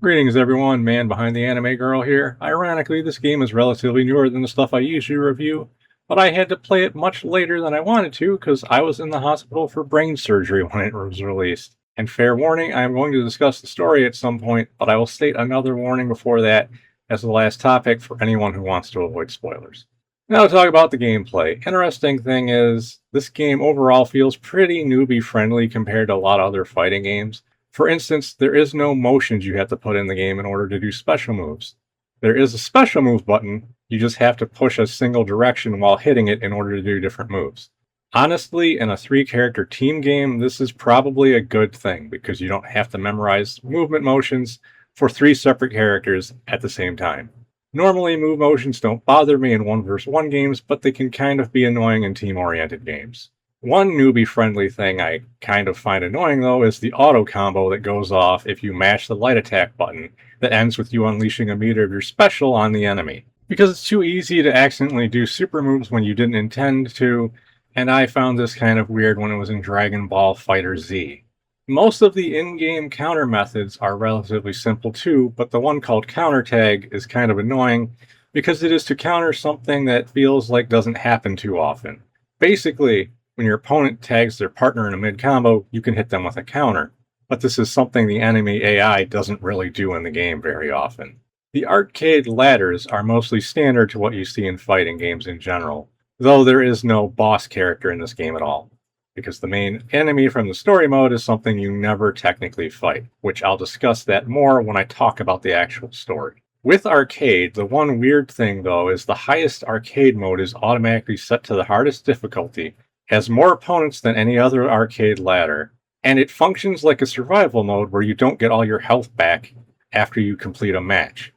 Greetings everyone, man behind the anime girl here. Ironically, this game is relatively newer than the stuff I usually review, but I had to play it much later than I wanted to because I was in the hospital for brain surgery when it was released. And fair warning, I am going to discuss the story at some point, but I will state another warning before that as the last topic for anyone who wants to avoid spoilers. Now to talk about the gameplay. Interesting thing is, this game overall feels pretty newbie friendly compared to a lot of other fighting games. For instance, there is no motions you have to put in the game in order to do special moves. There is a special move button, you just have to push a single direction while hitting it in order to do different moves. Honestly, in a 3-character team game, this is probably a good thing because you don't have to memorize movement motions for 3 separate characters at the same time. Normally, move motions don't bother me in 1v1 games, but they can kind of be annoying in team-oriented games. One newbie-friendly thing I kind of find annoying, though, is the auto combo that goes off if you mash the light attack button that ends with you unleashing a meter of your special on the enemy. Because it's too easy to accidentally do super moves when you didn't intend to, and I found this kind of weird when it was in Dragon Ball FighterZ. Most of the in-game counter methods are relatively simple too, but the one called counter tag is kind of annoying because it is to counter something that feels like doesn't happen too often. Basically, when your opponent tags their partner in a mid-combo, you can hit them with a counter, but this is something the enemy AI doesn't really do in the game very often. The arcade ladders are mostly standard to what you see in fighting games in general, though there is no boss character in this game at all, because the main enemy from the story mode is something you never technically fight, which I'll discuss that more when I talk about the actual story. With arcade, the one weird thing though is the highest arcade mode is automatically set to the hardest difficulty, has more opponents than any other arcade ladder, and it functions like a survival mode where you don't get all your health back after you complete a match.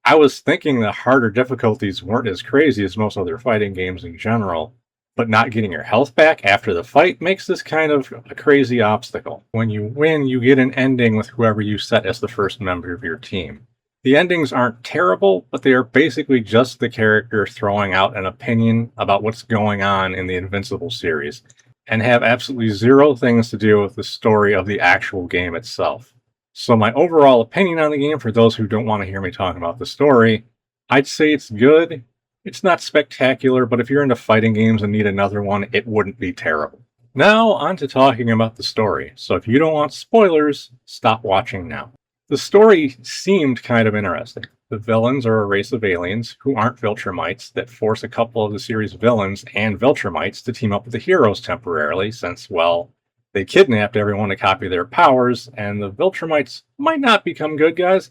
I was thinking the harder difficulties weren't as crazy as most other fighting games in general, but not getting your health back after the fight makes this kind of a crazy obstacle. When you win, you get an ending with whoever you set as the first member of your team. The endings aren't terrible, but they are basically just the character throwing out an opinion about what's going on in the Invincible series, and have absolutely zero things to do with the story of the actual game itself. So my overall opinion on the game, for those who don't want to hear me talk about the story, I'd say it's good. It's not spectacular, but if you're into fighting games and need another one, it wouldn't be terrible. Now, on to talking about the story. So if you don't want spoilers, stop watching now. The story seemed kind of interesting. The villains are a race of aliens who aren't Viltrumites that force a couple of the series' villains and Viltrumites to team up with the heroes temporarily since, well, they kidnapped everyone to copy their powers, and the Viltrumites might not become good guys,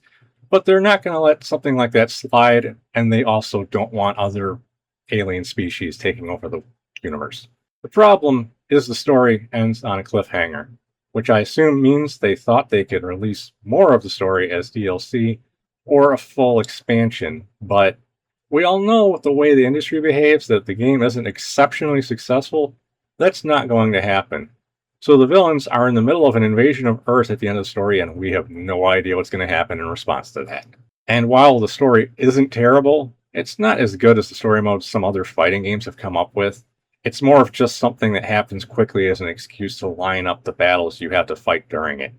but they're not going to let something like that slide, and they also don't want other alien species taking over the universe. The problem is the story ends on a cliffhanger, which I assume means they thought they could release more of the story as DLC or a full expansion, but we all know with the way the industry behaves that if the game isn't exceptionally successful, that's not going to happen. So the villains are in the middle of an invasion of Earth at the end of the story, and we have no idea what's going to happen in response to that. And while the story isn't terrible, it's not as good as the story modes some other fighting games have come up with. It's more of just something that happens quickly as an excuse to line up the battles you have to fight during it,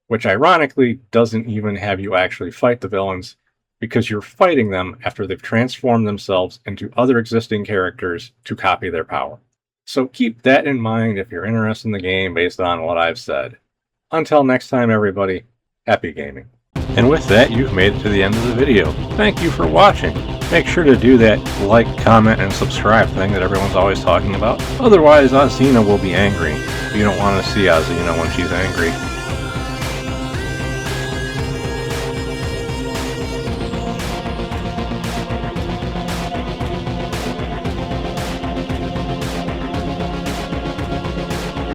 which ironically doesn't even have you actually fight the villains because you're fighting them after they've transformed themselves into other existing characters to copy their power. So keep that in mind if you're interested in the game based on what I've said. Until next time, everybody, happy gaming. And with that, you've made it to the end of the video. Thank you for watching. Make sure to do that like, comment, and subscribe thing that everyone's always talking about. Otherwise, Azina will be angry. You don't want to see Azina when she's angry.